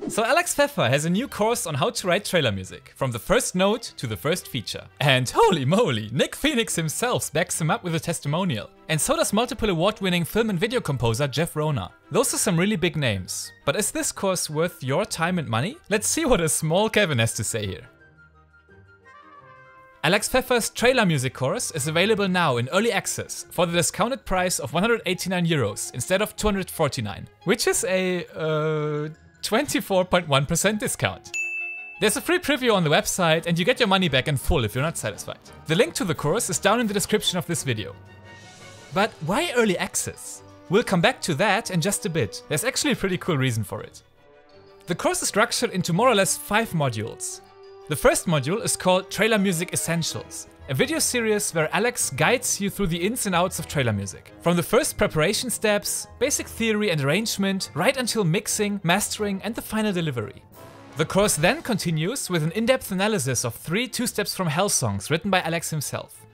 So Alex Pfeffer has a new course on how to write trailer music, from the first note to the first feature. And holy moly, Nick Phoenix himself backs him up with a testimonial. And so does multiple award-winning film and video composer Jeff Rona. Those are some really big names. But is this course worth your time and money? Let's see what a small Kevin has to say here. Alex Pfeffer's trailer music course is available now in early access for the discounted price of 189 euros instead of 249, which is a 24.1% discount. There's a free preview on the website and you get your money back in full if you're not satisfied. The link to the course is down in the description of this video. But why early access? We'll come back to that in just a bit. There's actually a pretty cool reason for it. The course is structured into more or less 5 modules. The first module is called Trailer Music Essentials, a video series where Alex guides you through the ins and outs of trailer music. From the first preparation steps, basic theory and arrangement, right until mixing, mastering and the final delivery. The course then continues with an in-depth analysis of 3 Two Steps from Hell songs written by Alex himself.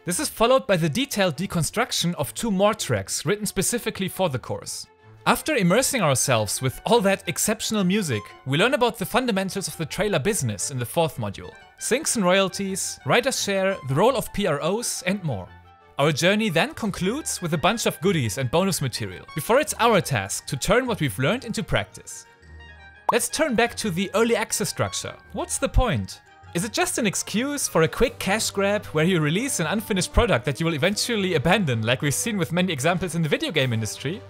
This is followed by the detailed deconstruction of 2 more tracks written specifically for the course. After immersing ourselves with all that exceptional music, we learn about the fundamentals of the trailer business in the 4th module. Syncs and royalties, writer's share, the role of PROs and more. Our journey then concludes with a bunch of goodies and bonus material, before it's our task to turn what we've learned into practice. Let's turn back to the early access structure. What's the point? Is it just an excuse for a quick cash grab where you release an unfinished product that you will eventually abandon, like we've seen with many examples in the video game industry?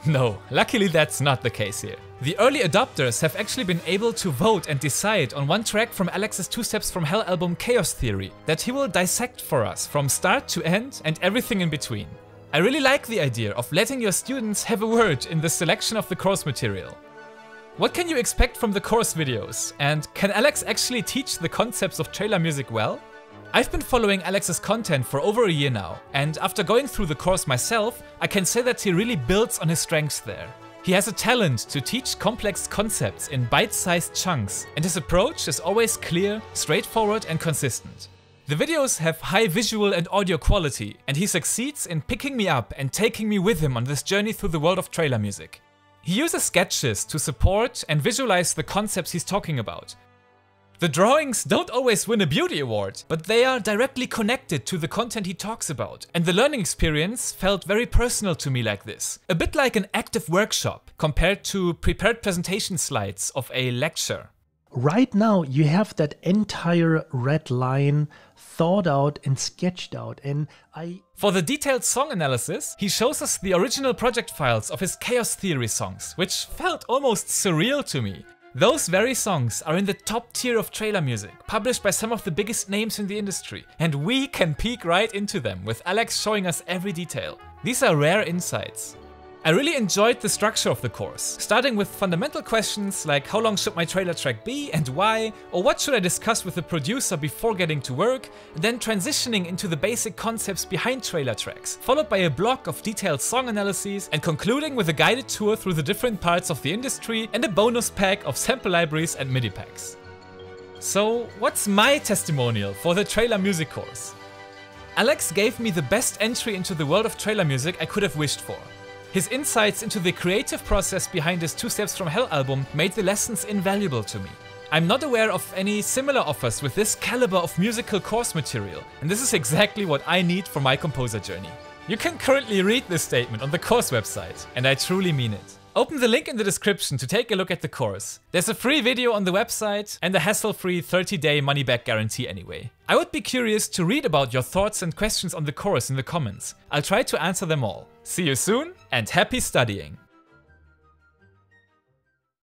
No, luckily that's not the case here. The early adopters have actually been able to vote and decide on one track from Alex's Two Steps from Hell album Chaos Theory that he will dissect for us from start to end and everything in between. I really like the idea of letting your students have a word in the selection of the course material. What can you expect from the course videos? And can Alex actually teach the concepts of trailer music well? I've been following Alex's content for over a year now, and after going through the course myself, I can say that he really builds on his strengths there. He has a talent to teach complex concepts in bite-sized chunks, and his approach is always clear, straightforward and consistent. The videos have high visual and audio quality, and he succeeds in picking me up and taking me with him on this journey through the world of trailer music. He uses sketches to support and visualize the concepts he's talking about. The drawings don't always win a beauty award, but they are directly connected to the content he talks about, and the learning experience felt very personal to me like this. A bit like an active workshop compared to prepared presentation slides of a lecture. Right now you have that entire red line thought out and sketched out, and For the detailed song analysis, he shows us the original project files of his Chaos Theory songs, which felt almost surreal to me. Those very songs are in the top tier of trailer music, published by some of the biggest names in the industry, and we can peek right into them, with Alex showing us every detail. These are rare insights. I really enjoyed the structure of the course, starting with fundamental questions like how long should my trailer track be and why, or what should I discuss with the producer before getting to work, and then transitioning into the basic concepts behind trailer tracks, followed by a block of detailed song analyses, and concluding with a guided tour through the different parts of the industry and a bonus pack of sample libraries and MIDI packs. So, what's my testimonial for the trailer music course? Alex gave me the best entry into the world of trailer music I could have wished for. His insights into the creative process behind his Two Steps from Hell album made the lessons invaluable to me. I'm not aware of any similar offers with this caliber of musical course material, and this is exactly what I need for my composer journey. You can currently read this statement on the course website, and I truly mean it. Open the link in the description to take a look at the course. There's a free video on the website and a hassle-free 30-day money-back guarantee anyway. I would be curious to read about your thoughts and questions on the course in the comments. I'll try to answer them all. See you soon and happy studying!